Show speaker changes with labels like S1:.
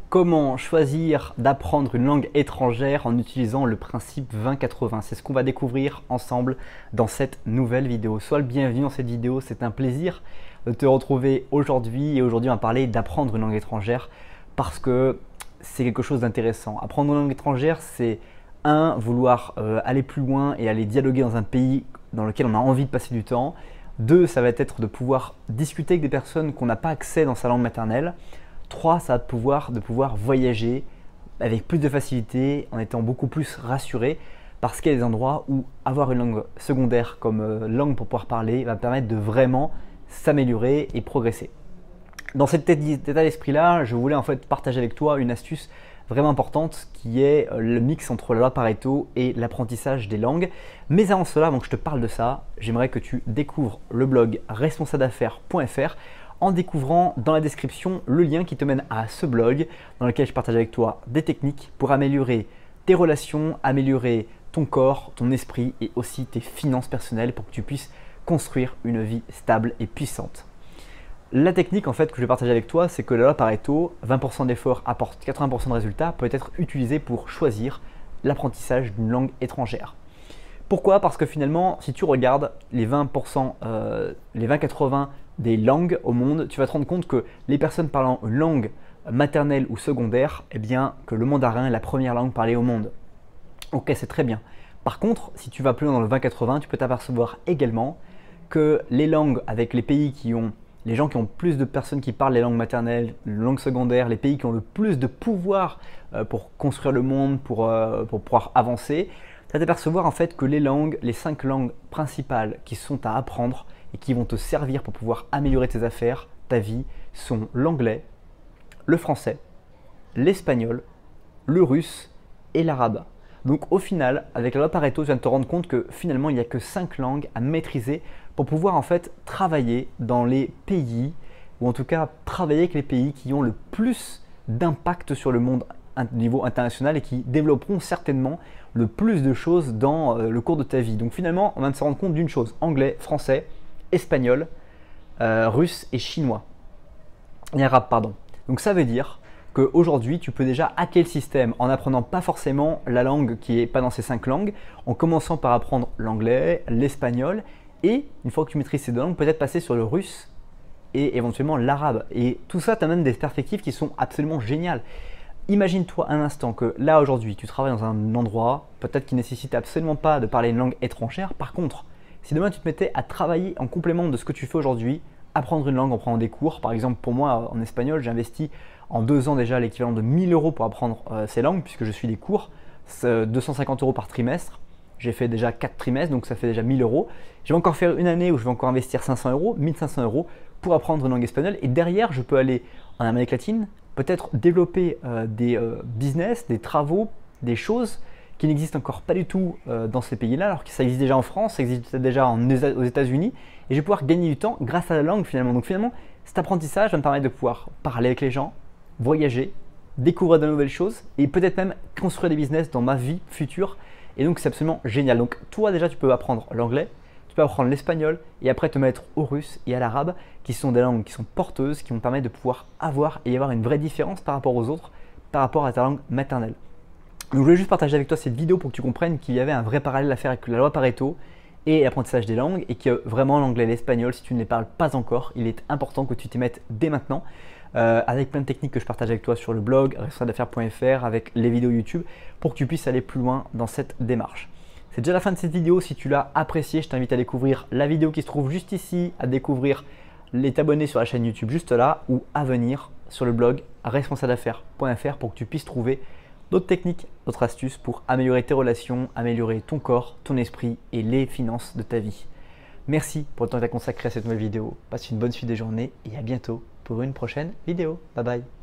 S1: Comment choisir d'apprendre une langue étrangère en utilisant le principe 20-80? C'est ce qu'on va découvrir ensemble dans cette nouvelle vidéo. Sois le bienvenu dans cette vidéo, c'est un plaisir de te retrouver aujourd'hui. Et aujourd'hui, on va parler d'apprendre une langue étrangère parce que c'est quelque chose d'intéressant. Apprendre une langue étrangère, c'est vouloir aller plus loin et aller dialoguer dans un pays dans lequel on a envie de passer du temps. 2, ça va être de pouvoir discuter avec des personnes qu'on n'a pas accès dans sa langue maternelle. 3, ça va de pouvoir voyager avec plus de facilité, en étant beaucoup plus rassuré, parce qu'il y a des endroits où avoir une langue secondaire comme langue pour pouvoir parler va permettre de vraiment s'améliorer et progresser. Dans cet état d'esprit-là, je voulais en fait partager avec toi une astuce vraiment importante qui est le mix entre la loi Pareto et l'apprentissage des langues. Mais avant cela, avant que je te parle de ça, j'aimerais que tu découvres le blog responsablesdaffaires.fr en découvrant dans la description le lien qui te mène à ce blog dans lequel je partage avec toi des techniques pour améliorer tes relations, améliorer ton corps, ton esprit et aussi tes finances personnelles pour que tu puisses construire une vie stable et puissante. La technique en fait que je vais partager avec toi, c'est que la loi Pareto, 20% d'efforts apporte 80% de résultats, peut être utilisée pour choisir l'apprentissage d'une langue étrangère. Pourquoi? Parce que finalement, si tu regardes les 20%, les 20-80 des langues au monde, tu vas te rendre compte que les personnes parlant une langue maternelle ou secondaire, eh bien, que le mandarin est la première langue parlée au monde. Ok, c'est très bien. Par contre, si tu vas plus loin dans le 20-80, tu peux t'apercevoir également que les langues avec les pays qui ont, les gens qui ont plus de personnes qui parlent les langues maternelles, les langues secondaires, les pays qui ont le plus de pouvoir pour construire le monde, pour pouvoir avancer, tu vas t'apercevoir en fait que les langues, les 5 langues principales qui sont à apprendre et qui vont te servir pour pouvoir améliorer tes affaires, ta vie, sont l'anglais, le français, l'espagnol, le russe et l'arabe. Donc au final, avec la loi Pareto, tu viens de te rendre compte que finalement, il n'y a que 5 langues à maîtriser pour pouvoir en fait travailler dans les pays, ou en tout cas travailler avec les pays qui ont le plus d'impact sur le monde au niveau international et qui développeront certainement le plus de choses dans le cours de ta vie. Donc finalement, on vient de se rendre compte d'une chose: anglais, français, espagnol, russe et chinois. Et arabe, pardon. Donc ça veut dire qu'aujourd'hui, tu peux déjà hacker le système en apprenant pas forcément la langue qui n'est pas dans ces 5 langues, en commençant par apprendre l'anglais, l'espagnol, et une fois que tu maîtrises ces 2 langues, peut-être passer sur le russe et éventuellement l'arabe. Et tout ça t'amène des perspectives qui sont absolument géniales. Imagine-toi un instant que là aujourd'hui, tu travailles dans un endroit peut-être qui ne nécessite absolument pas de parler une langue étrangère. Par contre, si demain tu te mettais à travailler en complément de ce que tu fais aujourd'hui, apprendre une langue en prenant des cours, par exemple pour moi en espagnol, j'ai investi en 2 ans déjà l'équivalent de 1000 € pour apprendre ces langues puisque je suis des cours, 250 € par trimestre. J'ai fait déjà 4 trimestres, donc ça fait déjà 1000 €. Je vais encore faire une année où je vais encore investir 500 €, 1500 € pour apprendre une langue espagnole. Et derrière, je peux aller en Amérique latine, peut-être développer des business, des travaux, des choses qui n'existent encore pas du tout dans ces pays-là, alors que ça existe déjà en France, ça existe peut-être déjà aux États-Unis. Et je vais pouvoir gagner du temps grâce à la langue finalement. Donc finalement, cet apprentissage va me permettre de pouvoir parler avec les gens, voyager, découvrir de nouvelles choses et peut-être même construire des business dans ma vie future. Et donc c'est absolument génial. Donc toi déjà tu peux apprendre l'anglais, tu peux apprendre l'espagnol et après te mettre au russe et à l'arabe qui sont des langues qui sont porteuses, qui vont te permettre de pouvoir avoir et avoir une vraie différence par rapport aux autres, par rapport à ta langue maternelle. Donc je voulais juste partager avec toi cette vidéo pour que tu comprennes qu'il y avait un vrai parallèle à faire avec la loi Pareto et l'apprentissage des langues et que vraiment l'anglais et l'espagnol, si tu ne les parles pas encore, il est important que tu t'y mettes dès maintenant. Avec plein de techniques que je partage avec toi sur le blog responsablesdaffaires.fr, avec les vidéos YouTube pour que tu puisses aller plus loin dans cette démarche. C'est déjà la fin de cette vidéo. Si tu l'as appréciée, je t'invite à découvrir la vidéo qui se trouve juste ici, à découvrir t'abonner sur la chaîne YouTube juste là ou à venir sur le blog responsablesdaffaires.fr pour que tu puisses trouver d'autres techniques, d'autres astuces pour améliorer tes relations, améliorer ton corps, ton esprit et les finances de ta vie. Merci pour le temps que tu as consacré à cette nouvelle vidéo. Passe une bonne suite de journée et à bientôt pour une prochaine vidéo. Bye bye.